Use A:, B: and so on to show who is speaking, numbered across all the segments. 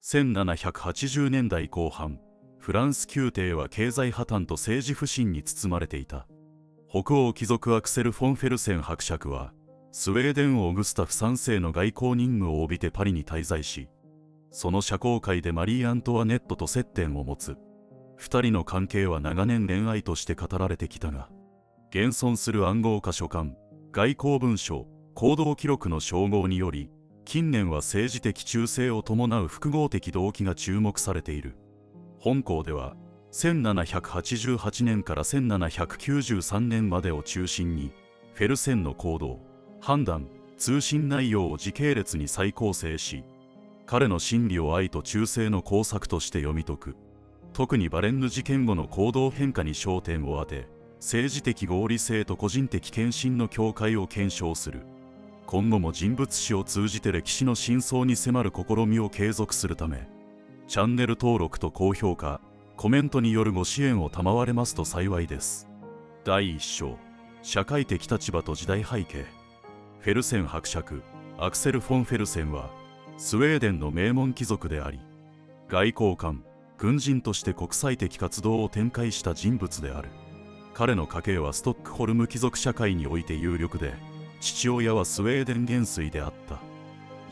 A: 1780年代後半、フランス宮廷は経済破綻と政治不信に包まれていた。北欧貴族アクセル・フォン・フェルセン伯爵は、スウェーデン王グスタフ3世の外交任務を帯びてパリに滞在し、その社交界でマリー・アントワネットと接点を持つ。二人の関係は長年恋愛として語られてきたが、現存する暗号化書簡、外交文書、行動記録の照合により、近年は政治的忠誠を伴う複合的動機が注目されている。本項では、1788年から1793年までを中心に、フェルセンの行動、判断、通信内容を時系列に再構成し、彼の心理を愛と忠誠の工作として読み解く。特にバレンヌ事件後の行動変化に焦点を当て、政治的合理性と個人的献身の境界を検証する。今後も人物史を通じて歴史の真相に迫る試みを継続するため、チャンネル登録と高評価、コメントによるご支援を賜れますと幸いです。第1章、社会的立場と時代背景。フェルセン伯爵、アクセル・フォン・フェルセンは、スウェーデンの名門貴族であり、外交官、軍人として国際的活動を展開した人物である。彼の家系はストックホルム貴族社会において有力で、父親はスウェーデン元帥であった。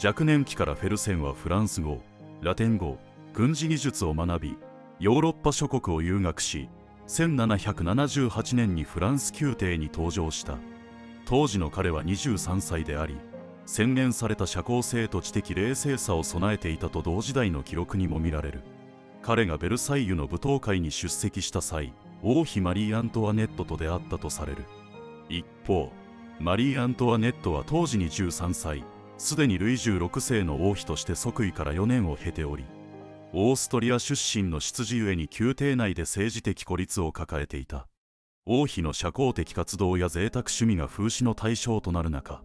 A: 若年期からフェルセンはフランス語、ラテン語、軍事技術を学び、ヨーロッパ諸国を遊学し、1778年にフランス宮廷に登場した。当時の彼は23歳であり、洗練された社交性と知的冷静さを備えていたと同時代の記録にも見られる。彼がベルサイユの舞踏会に出席した際、王妃マリー・アントワネットと出会ったとされる。一方、マリー・アントワネットは当時23歳、すでにルイ16世の王妃として即位から4年を経ており、オーストリア出身の出自ゆえに宮廷内で政治的孤立を抱えていた。王妃の社交的活動や贅沢趣味が風刺の対象となる中、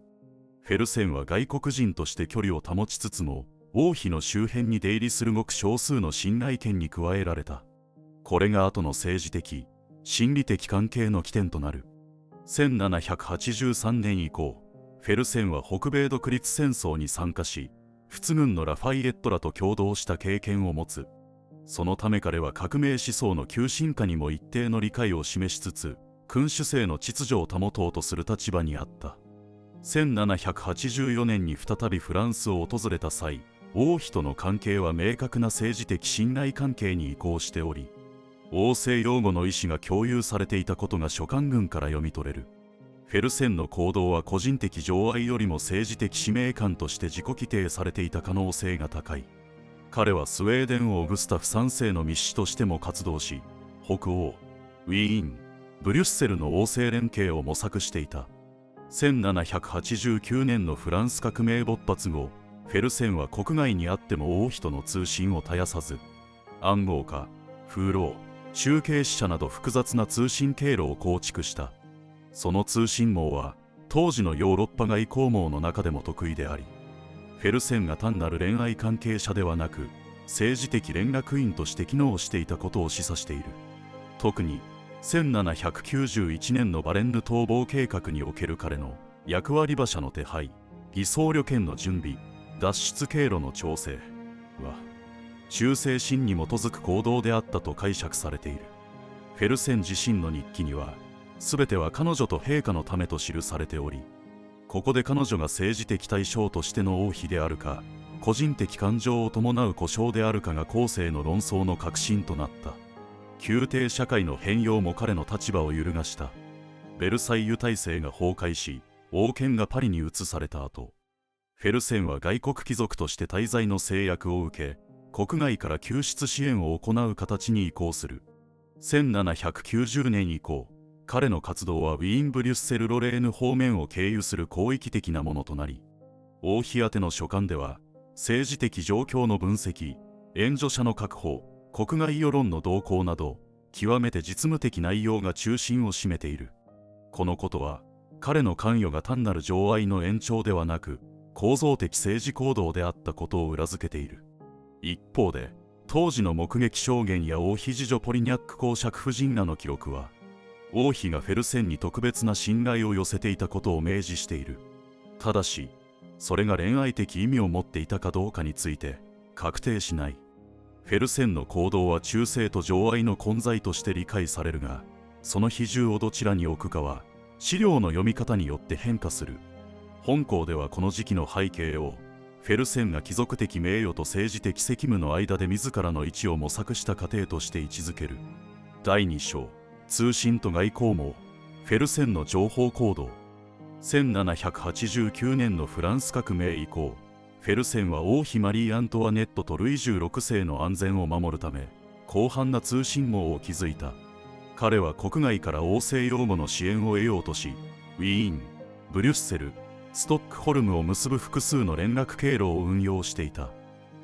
A: フェルセンは外国人として距離を保ちつつも、王妃の周辺に出入りするごく少数の信頼権に加えられた。これが後の政治的、心理的関係の起点となる。1783年以降、フェルセンは北米独立戦争に参加し、仏軍のラファイエットらと共同した経験を持つ。そのため彼は革命思想の急進化にも一定の理解を示しつつ、君主制の秩序を保とうとする立場にあった。1784年に再びフランスを訪れた際、王妃との関係は明確な政治的信頼関係に移行しており、王政擁護の意思が共有されていたことが書簡群から読み取れる。フェルセンの行動は個人的情愛よりも政治的使命感として自己規定されていた可能性が高い。彼はスウェーデン王グスタフ3世の密使としても活動し、北欧、ウィーン、ブリュッセルの王政連携を模索していた。1789年のフランス革命勃発後、フェルセンは国外にあっても王妃との通信を絶やさず、暗号化、風浪、中継使者など複雑な通信経路を構築した。その通信網は当時のヨーロッパ外交網の中でも得意であり、フェルセンが単なる恋愛関係者ではなく政治的連絡員として機能していたことを示唆している。特に1791年のバレンヌ逃亡計画における彼の役割馬車の手配、偽装旅券の準備、脱出経路の調整は忠誠心に基づく行動であったと解釈されている。フェルセン自身の日記には、全ては彼女と陛下のためと記されており、ここで彼女が政治的対象としての王妃であるか、個人的感情を伴う呼称であるかが後世の論争の核心となった。宮廷社会の変容も彼の立場を揺るがした。ベルサイユ体制が崩壊し、王権がパリに移された後、フェルセンは外国貴族として滞在の制約を受け、国外から救出支援を行う形に移行する。1790年以降、彼の活動はウィーン・ブリュッセル・ロレーヌ方面を経由する広域的なものとなり、王妃宛ての書簡では、政治的状況の分析、援助者の確保、国外世論の動向など、極めて実務的内容が中心を占めている。このことは、彼の関与が単なる情愛の延長ではなく、構造的政治行動であったことを裏付けている。一方で、当時の目撃証言や王妃次女ポリニャック公爵夫人らの記録は、王妃がフェルセンに特別な信頼を寄せていたことを明示している。ただし、それが恋愛的意味を持っていたかどうかについて、確定しない。フェルセンの行動は忠誠と情愛の混在として理解されるが、その比重をどちらに置くかは資料の読み方によって変化する。本校ではこの時期の背景をフェルセンが貴族的名誉と政治的責務の間で自らの位置を模索した過程として位置づける。第2章、通信と外交網。フェルセンの情報行動。1789年のフランス革命以降、フェルセンは王妃マリー・アントワネットとルイ16世の安全を守るため広範な通信網を築いた。彼は国外から王政擁護の支援を得ようとし、ウィーン、ブリュッセル、ストックホルムを結ぶ複数の連絡経路を運用していた。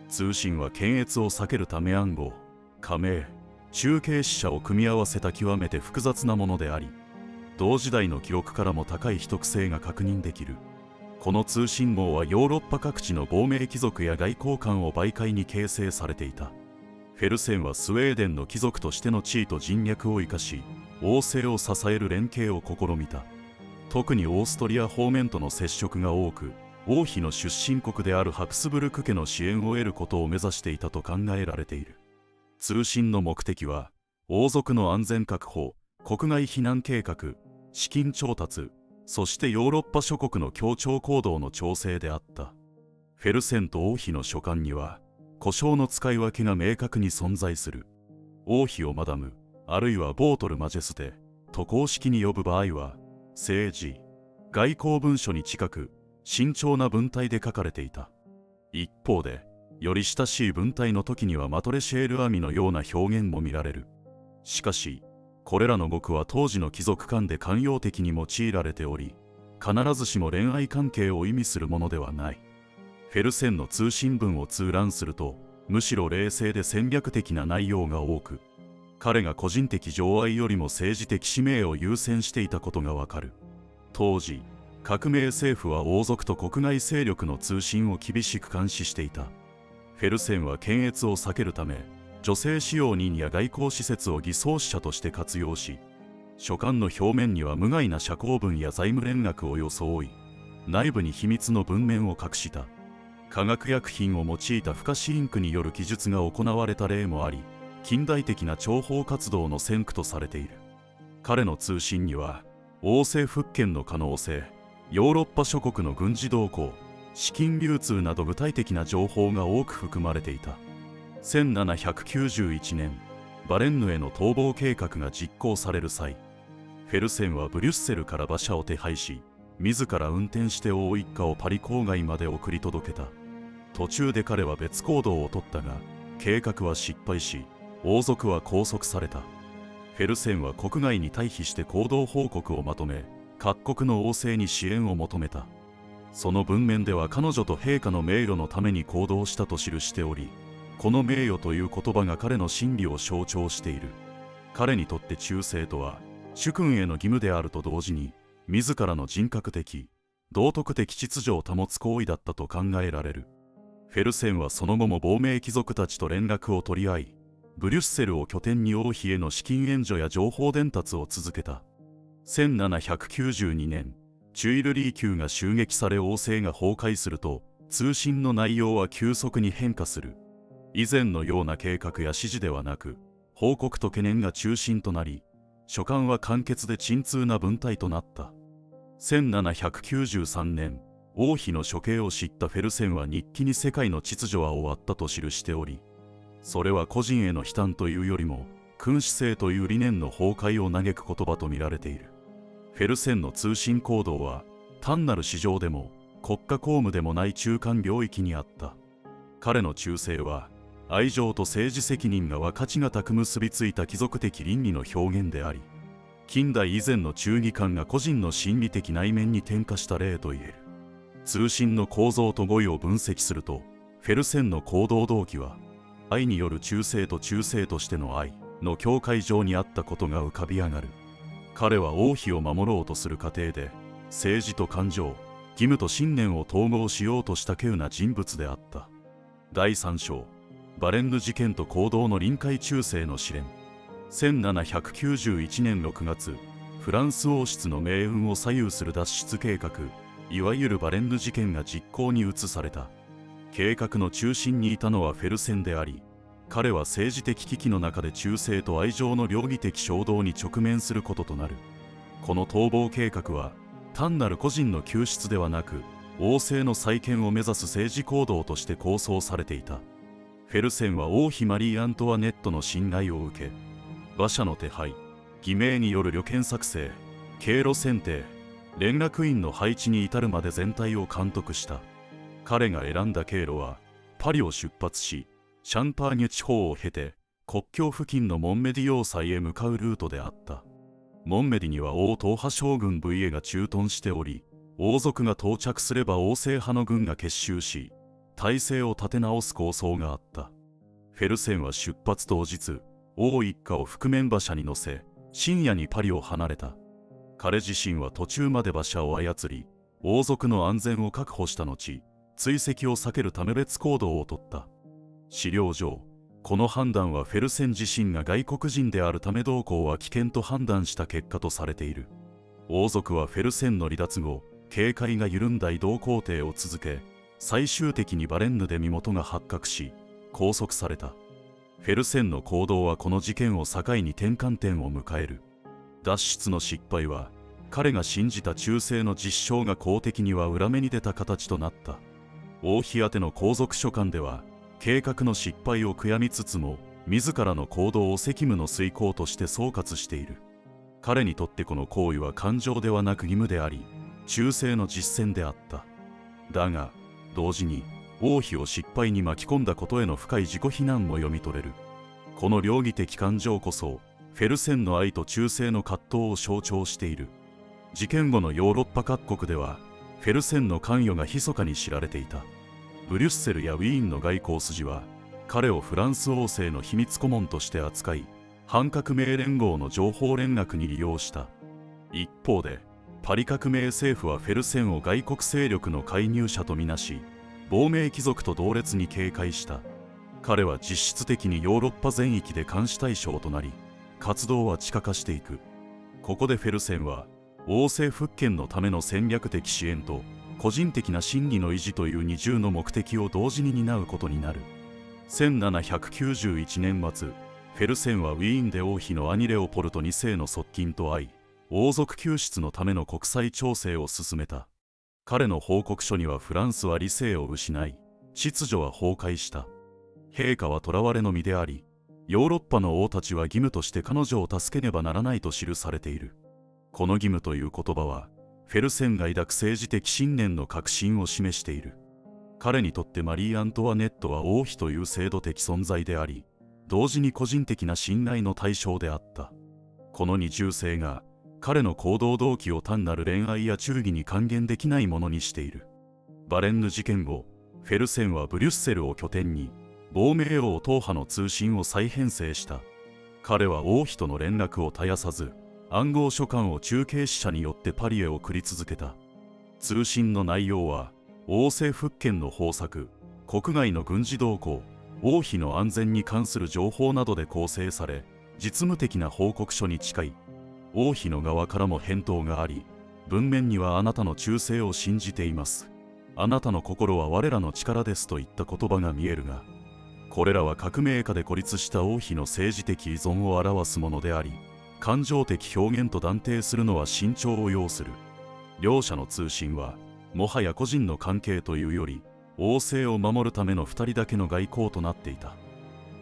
A: 通信は検閲を避けるため暗号、加盟、中継死者を組み合わせた極めて複雑なものであり、同時代の記録からも高い秘匿性が確認できる。この通信網はヨーロッパ各地の亡命貴族や外交官を媒介に形成されていた。フェルセンはスウェーデンの貴族としての地位と人脈を生かし、王政を支える連携を試みた。特にオーストリア方面との接触が多く、王妃の出身国であるハプスブルク家の支援を得ることを目指していたと考えられている。通信の目的は、王族の安全確保、国外避難計画、資金調達、そしてヨーロッパ諸国の協調行動の調整であった。フェルセンと王妃の書簡には、呼称の使い分けが明確に存在する。王妃をマダム、あるいはボートル・マジェステと公式に呼ぶ場合は、政治、外交文書に近く、慎重な文体で書かれていた。一方で、より親しい文体の時にはマトレシェール・アミのような表現も見られる。しかし、これらの語句は当時の貴族間で慣用的に用いられており、必ずしも恋愛関係を意味するものではない。フェルセンの通信文を通覧すると、むしろ冷静で戦略的な内容が多く、彼が個人的情愛よりも政治的使命を優先していたことがわかる。当時、革命政府は王族と国外勢力の通信を厳しく監視していた。フェルセンは検閲を避けるため、女性使用人や外交施設を偽装使者として活用し、書簡の表面には無害な社交文や財務連絡を装い、内部に秘密の文面を隠した。化学薬品を用いた不可視インクによる記述が行われた例もあり、近代的な諜報活動の先駆とされている。彼の通信には、王政復権の可能性、ヨーロッパ諸国の軍事動向、資金流通など具体的な情報が多く含まれていた。1791年、バレンヌへの逃亡計画が実行される際、フェルセンはブリュッセルから馬車を手配し、自ら運転して王一家をパリ郊外まで送り届けた。途中で彼は別行動を取ったが、計画は失敗し、王族は拘束された。フェルセンは国外に退避して行動報告をまとめ、各国の王政に支援を求めた。その文面では彼女と陛下の名誉のために行動したと記しており、この名誉という言葉が彼の真理を象徴している。彼にとって忠誠とは、主君への義務であると同時に、自らの人格的、道徳的秩序を保つ行為だったと考えられる。フェルセンはその後も亡命貴族たちと連絡を取り合い、ブリュッセルを拠点に王妃への資金援助や情報伝達を続けた。1792年、チュイルリー宮が襲撃され王政が崩壊すると、通信の内容は急速に変化する。以前のような計画や指示ではなく、報告と懸念が中心となり、書簡は簡潔で沈痛な文体となった。1793年、王妃の処刑を知ったフェルセンは日記に世界の秩序は終わったと記しており、それは個人への悲嘆というよりも、君主制という理念の崩壊を嘆く言葉と見られている。フェルセンの通信行動は、単なる市場でも国家公務でもない中間領域にあった。彼の忠誠は、愛情と政治責任が分かちがたく結びついた貴族的倫理の表現であり、近代以前の忠義感が個人の心理的内面に転化した例と言える。通信の構造と語彙を分析すると、フェルセンの行動動機は、愛による忠誠と忠誠としての愛の境界上にあったことが浮かび上がる。彼は王妃を守ろうとする過程で、政治と感情、義務と信念を統合しようとした稀有な人物であった。第3章、バレンヌ事件と行動の臨界忠誠の試練。1791年6月、フランス王室の命運を左右する脱出計画、いわゆるバレンヌ事件が実行に移された。計画の中心にいたのはフェルセンであり、彼は政治的危機の中で忠誠と愛情の両義的衝動に直面することとなる。この逃亡計画は単なる個人の救出ではなく、王政の再建を目指す政治行動として構想されていた。フェルセンは王妃マリー・アントワネットの信頼を受け、馬車の手配、偽名による旅券作成、経路選定、連絡員の配置に至るまで全体を監督した。彼が選んだ経路は、パリを出発し、シャンパーニュ地方を経て、国境付近のモンメディ要塞へ向かうルートであった。モンメディには王党派将軍ブイエが駐屯しており、王族が到着すれば王政派の軍が結集し、体制を立て直す構想があった。フェルセンは出発当日、王一家を覆面馬車に乗せ、深夜にパリを離れた。彼自身は途中まで馬車を操り、王族の安全を確保した後、追跡を避けるため別行動をとった。資料上、この判断はフェルセン自身が外国人であるため同行は危険と判断した結果とされている。王族はフェルセンの離脱後、警戒が緩んだ移動工程を続け、最終的にバレンヌで身元が発覚し、拘束された。フェルセンの行動はこの事件を境に転換点を迎える。脱出の失敗は、彼が信じた忠誠の実証が公的には裏目に出た形となった。王妃宛ての皇族書簡では、計画の失敗を悔やみつつも、自らの行動を責務の遂行として総括している。彼にとってこの行為は感情ではなく義務であり、忠誠の実践であった。だが、同時に、王妃を失敗に巻き込んだことへの深い自己非難も読み取れる。この両義的感情こそ、フェルセンの愛と忠誠の葛藤を象徴している。事件後のヨーロッパ各国では、フェルセンの関与が密かに知られていた。ブリュッセルやウィーンの外交筋は、彼をフランス王政の秘密顧問として扱い、反革命連合の情報連絡に利用した。一方で、パリ革命政府はフェルセンを外国勢力の介入者とみなし、亡命貴族と同列に警戒した。彼は実質的にヨーロッパ全域で監視対象となり、活動は地下化していく。ここでフェルセンは、王政復権のための戦略的支援と、個人的な真理の維持という二重の目的を同時に担うことになる。1791年末、フェルセンはウィーンで王妃の兄レオポルト2世の側近と会い、王族救出のための国際調整を進めた。彼の報告書にはフランスは理性を失い、秩序は崩壊した。陛下は囚われの身であり、ヨーロッパの王たちは義務として彼女を助けねばならないと記されている。この義務という言葉は、フェルセンが抱く政治的信念の確信を示している。彼にとってマリー・アントワネットは王妃という制度的存在であり、同時に個人的な信頼の対象であった。この二重性が、彼の行動動機を単なる恋愛や忠義に還元できないものにしている。バレンヌ事件後、フェルセンはブリュッセルを拠点に、亡命王党派の通信を再編成した。彼は王妃との連絡を絶やさず、暗号書簡を中継使者によってパリへ送り続けた。通信の内容は、王政復権の方策、国外の軍事動向、王妃の安全に関する情報などで構成され、実務的な報告書に近い。王妃の側からも返答があり、文面にはあなたの忠誠を信じています。あなたの心は我らの力ですといった言葉が見えるが、これらは革命下で孤立した王妃の政治的依存を表すものであり、感情的表現と断定するのは慎重を要する。両者の通信は、もはや個人の関係というより、王政を守るための2人だけの外交となっていた。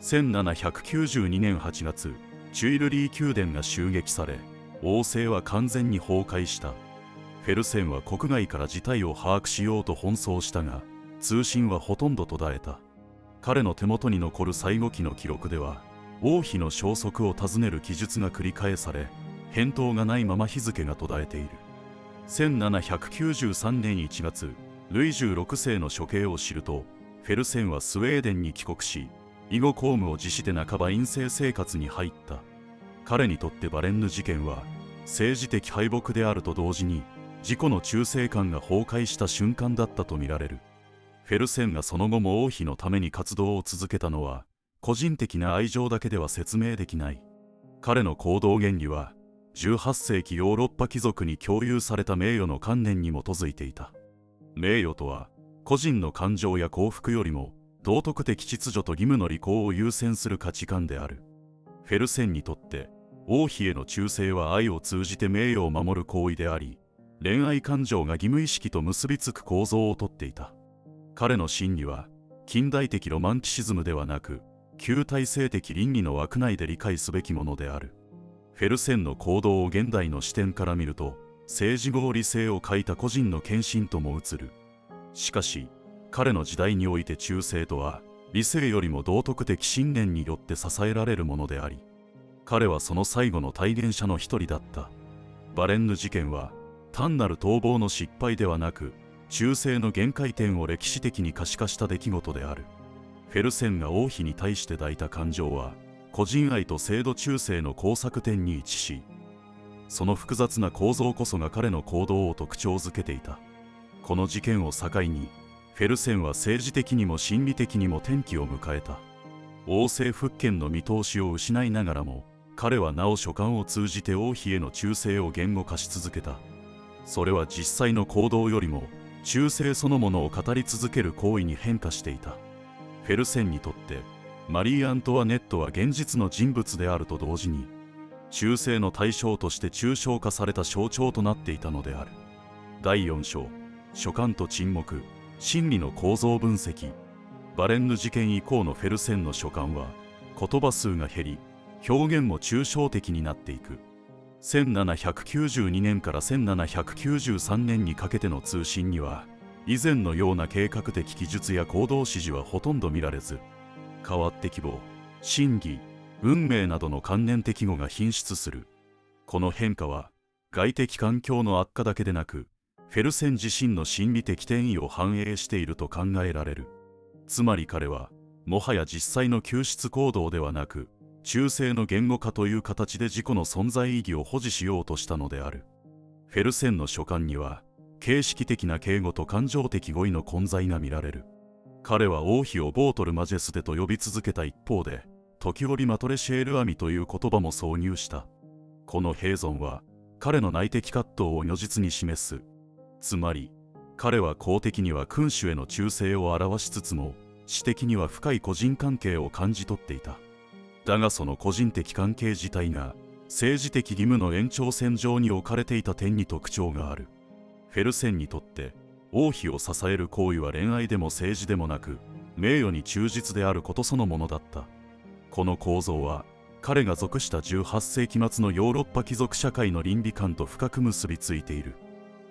A: 1792年8月、チュイルリー宮殿が襲撃され、王政は完全に崩壊した。フェルセンは国外から事態を把握しようと奔走したが、通信はほとんど途絶えた。彼の手元に残る最後期の記録では、王妃の消息を尋ねる記述が繰り返され、返答がないまま日付が途絶えている。1793年1月、ルイ16世の処刑を知ると、フェルセンはスウェーデンに帰国し、以後公務を辞して半ば隠棲生活に入った。彼にとってバレンヌ事件は、政治的敗北であると同時に、自己の忠誠感が崩壊した瞬間だったとみられる。フェルセンがその後も王妃のために活動を続けたのは、個人的な愛情だけでは説明できない。彼の行動原理は、18世紀ヨーロッパ貴族に共有された名誉の観念に基づいていた。名誉とは、個人の感情や幸福よりも道徳的秩序と義務の履行を優先する価値観である。フェルセンにとって王妃への忠誠は愛を通じて名誉を守る行為であり、恋愛感情が義務意識と結びつく構造をとっていた。彼の真理は近代的ロマンチシズムではなく、旧体制的倫理の枠内で理解すべきものである。フェルセンの行動を現代の視点から見ると、政治合理性を欠いた個人の献身とも映る。しかし、彼の時代において忠誠とは、理性よりも道徳的信念によって支えられるものであり、彼はその最後の体現者の一人だった。バレンヌ事件は、単なる逃亡の失敗ではなく、忠誠の限界点を歴史的に可視化した出来事である。フェルセンが王妃に対して抱いた感情は、個人愛と制度忠誠の交錯点に位置し、その複雑な構造こそが彼の行動を特徴づけていた。この事件を境に、フェルセンは政治的にも心理的にも転機を迎えた。王政復権の見通しを失いながらも、彼はなお書簡を通じて王妃への忠誠を言語化し続けた。それは実際の行動よりも、忠誠そのものを語り続ける行為に変化していた。フェルセンにとって、マリー・アントワネットは現実の人物であると同時に、忠誠の対象として抽象化された象徴となっていたのである。第4章、書簡と沈黙、心理の構造分析。バレンヌ事件以降のフェルセンの書簡は、言葉数が減り、表現も抽象的になっていく。1792年から1793年にかけての通信には、以前のような計画的記述や行動指示はほとんど見られず、代わって希望、真偽、運命などの観念的語が頻出する。この変化は、外的環境の悪化だけでなく、フェルセン自身の心理的転移を反映していると考えられる。つまり彼は、もはや実際の救出行動ではなく、忠誠の言語化という形で自己の存在意義を保持しようとしたのである。フェルセンの書簡には、形式的な敬語と感情的語彙の混在が見られる。彼は王妃をボートル・マジェステと呼び続けた一方で、時折マトレシエール・アミという言葉も挿入した。この併存は、彼の内的葛藤を如実に示す。つまり、彼は公的には君主への忠誠を表しつつも、私的には深い個人関係を感じ取っていた。だがその個人的関係自体が、政治的義務の延長線上に置かれていた点に特徴がある。フェルセンにとって、王妃を支える行為は恋愛でも政治でもなく、名誉に忠実であることそのものだった。この構造は、彼が属した18世紀末のヨーロッパ貴族社会の倫理観と深く結びついている。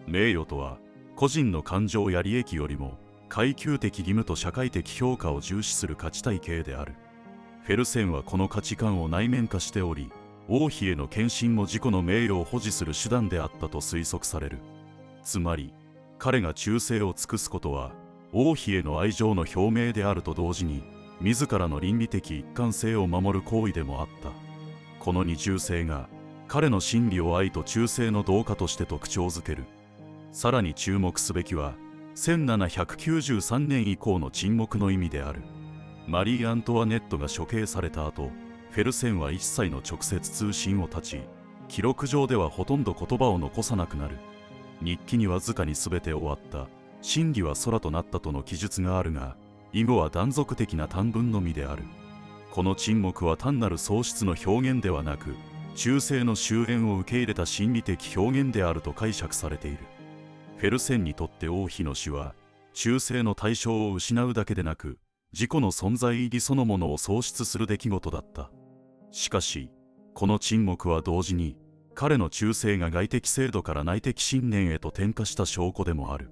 A: 名誉とは、個人の感情や利益よりも、階級的義務と社会的評価を重視する価値体系である。フェルセンはこの価値観を内面化しており、王妃への献身も自己の名誉を保持する手段であったと推測される。つまり、彼が忠誠を尽くすことは、王妃への愛情の表明であると同時に、自らの倫理的一貫性を守る行為でもあった。この二重性が、彼の真理を愛と忠誠の同化として特徴づける。さらに注目すべきは、1793年以降の沈黙の意味である。マリー・アントワネットが処刑された後、フェルセンは一切の直接通信を断ち、記録上ではほとんど言葉を残さなくなる。日記にわずかに全て終わった、真理は空となったとの記述があるが、以後は断続的な短文のみである。この沈黙は単なる喪失の表現ではなく、忠誠の終焉を受け入れた心理的表現であると解釈されている。フェルセンにとって王妃の死は、忠誠の対象を失うだけでなく、自己の存在意義そのものを喪失する出来事だった。しかし、この沈黙は同時に、彼の忠誠が外的制度から内的信念へと転化した証拠でもある。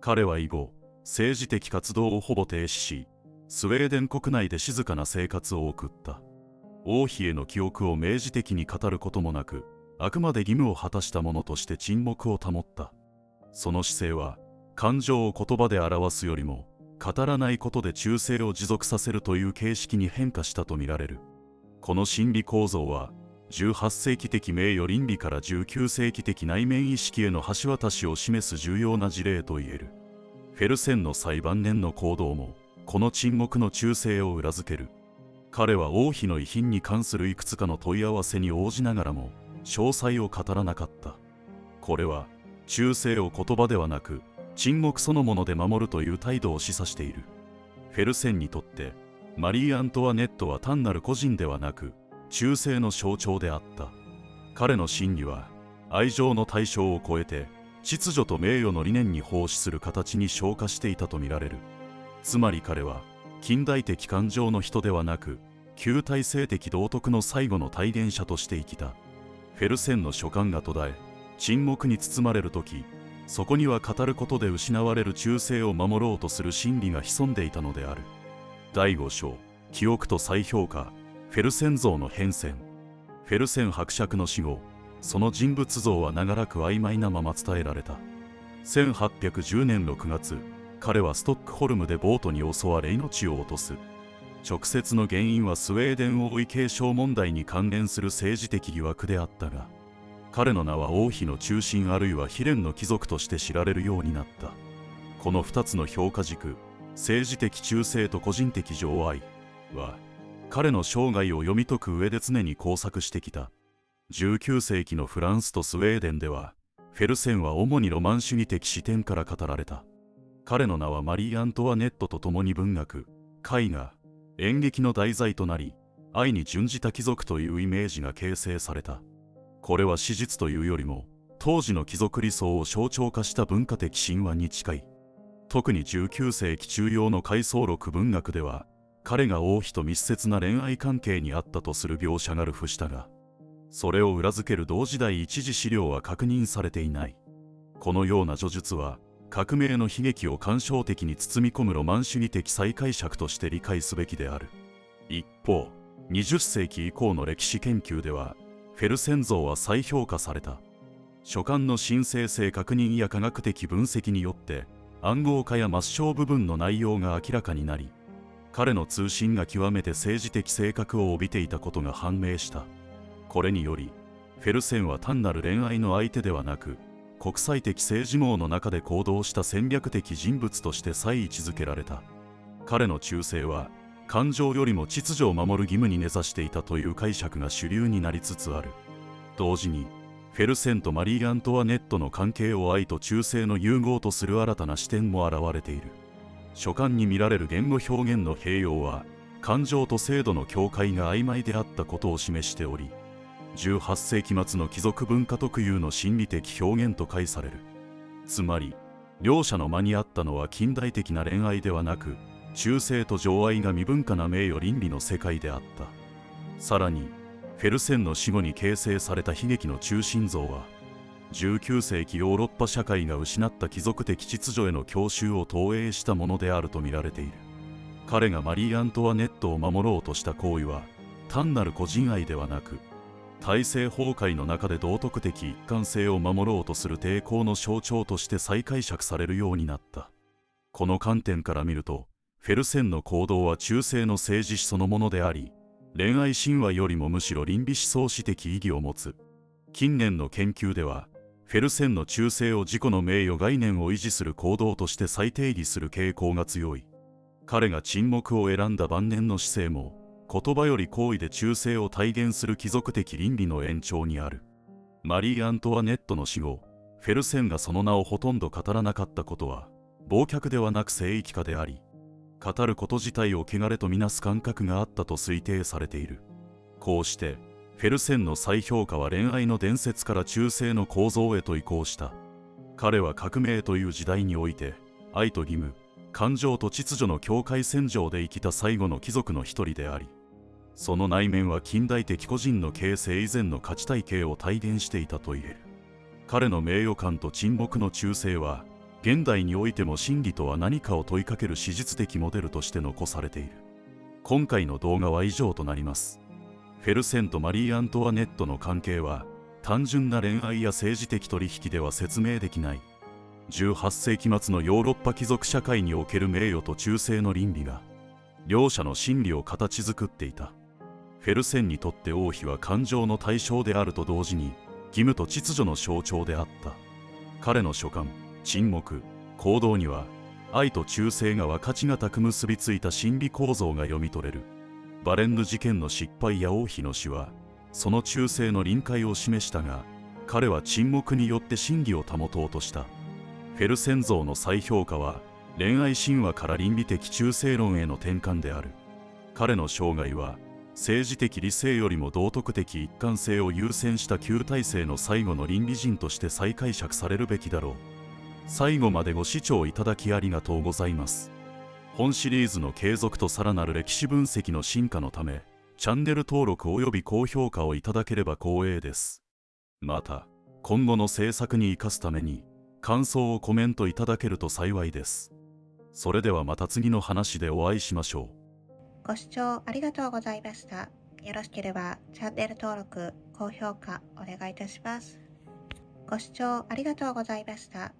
A: 彼は以後、政治的活動をほぼ停止し、スウェーデン国内で静かな生活を送った。王妃への記憶を明示的に語ることもなく、あくまで義務を果たした者として沈黙を保った。その姿勢は、感情を言葉で表すよりも、語らないことで忠誠を持続させるという形式に変化したとみられる。この心理構造は、18世紀的名誉倫理から19世紀的内面意識への橋渡しを示す重要な事例と言える。フェルセンの最晩年の行動も、この沈黙の忠誠を裏付ける。彼は王妃の遺品に関するいくつかの問い合わせに応じながらも、詳細を語らなかった。これは、忠誠を言葉ではなく、沈黙そのもので守るという態度を示唆している。フェルセンにとってマリー・アントワネットは単なる個人ではなく忠誠の象徴であった。彼の真理は愛情の対象を超えて秩序と名誉の理念に奉仕する形に昇華していたとみられる。つまり彼は近代的感情の人ではなく旧体制的道徳の最後の体現者として生きた。フェルセンの書簡が途絶え沈黙に包まれる時、そこには語ることで失われる忠誠を守ろうとする心理が潜んでいたのである。第5章、記憶と再評価。フェルセン像の変遷。フェルセン伯爵の死後、その人物像は長らく曖昧なまま伝えられた。1810年6月、彼はストックホルムでボートに襲われ命を落とす。直接の原因はスウェーデン王位継承問題に関連する政治的疑惑であったが、彼の名は王妃の中心あるいは悲恋の貴族として知られるようになった。この2つの評価軸、政治的忠誠と個人的情愛は、彼の生涯を読み解く上で常に交錯してきた。19世紀のフランスとスウェーデンでは、フェルセンは主にロマン主義的視点から語られた。彼の名はマリー・アントワネットと共に文学、絵画、演劇の題材となり、愛に準じた貴族というイメージが形成された。これは史実というよりも、当時の貴族理想を象徴化した文化的神話に近い。特に19世紀中葉の回想録文学では、彼が王妃と密接な恋愛関係にあったとする描写が流布したが、それを裏付ける同時代一次資料は確認されていない。このような叙述は、革命の悲劇を感傷的に包み込むロマン主義的再解釈として理解すべきである。一方、20世紀以降の歴史研究では、フェルセン像は再評価された。書簡の神聖性確認や科学的分析によって、暗号化や抹消部分の内容が明らかになり、彼の通信が極めて政治的性格を帯びていたことが判明した。これにより、フェルセンは単なる恋愛の相手ではなく、国際的政治網の中で行動した戦略的人物として再位置づけられた。彼の忠誠は、感情よりも秩序を守る義務に根ざしていたという解釈が主流になりつつある。同時に、フェルセンとマリー・アントワネットの関係を愛と忠誠の融合とする新たな視点も現れている。書簡に見られる言語表現の併用は、感情と制度の境界が曖昧であったことを示しており、18世紀末の貴族文化特有の心理的表現と解される。つまり、両者の間にあったのは近代的な恋愛ではなく、忠誠と情愛が未分化な名誉倫理の世界であった。さらに、フェルセンの死後に形成された悲劇の中心像は、19世紀ヨーロッパ社会が失った貴族的秩序への郷愁を投影したものであると見られている。彼がマリー・アントワネットを守ろうとした行為は、単なる個人愛ではなく、体制崩壊の中で道徳的一貫性を守ろうとする抵抗の象徴として再解釈されるようになった。この観点から見ると、フェルセンの行動は忠誠の政治史そのものであり、恋愛神話よりもむしろ倫理思想史的意義を持つ。近年の研究では、フェルセンの忠誠を自己の名誉概念を維持する行動として再定義する傾向が強い。彼が沈黙を選んだ晩年の姿勢も、言葉より行為で忠誠を体現する貴族的倫理の延長にある。マリー・アントワネットの死後、フェルセンがその名をほとんど語らなかったことは、忘却ではなく聖域化であり、語ること自体を汚れとみなす感覚があったと推定されている。こうして、フェルセンの再評価は恋愛の伝説から忠誠の構造へと移行した。彼は革命という時代において、愛と義務、感情と秩序の境界線上で生きた最後の貴族の一人であり、その内面は近代的個人の形成以前の価値体系を体現していたと言える。彼の名誉感と沈黙の忠誠は、現代においても真理とは何かを問いかける史実的モデルとして残されている。今回の動画は以上となります。フェルセンとマリー・アントワネットの関係は、単純な恋愛や政治的取引では説明できない。18世紀末のヨーロッパ貴族社会における名誉と忠誠の倫理が、両者の真理を形作っていた。フェルセンにとって王妃は感情の対象であると同時に、義務と秩序の象徴であった。彼の書簡、沈黙、行動には、愛と忠誠が分かちがたく結びついた心理構造が読み取れる。バレンヌ事件の失敗や王妃の死は、その忠誠の臨界を示したが、彼は沈黙によって真偽を保とうとした。フフェルセン像の再評価は恋愛神話から倫理的中性論への転換である。彼の生涯は政治的理性よりも道徳的一貫性を優先した旧体制の最後の倫理人として再解釈されるべきだろう。最後までご視聴いただきありがとうございます。本シリーズの継続とさらなる歴史分析の進化のため、チャンネル登録および高評価をいただければ光栄です。また、今後の制作に生かすために、感想をコメントいただけると幸いです。それではまた次の話でお会いしましょ
B: う。ご視聴ありがとうございました。よろしければチャンネル登録、高評価お願いいたします。ご視聴ありがとうございました。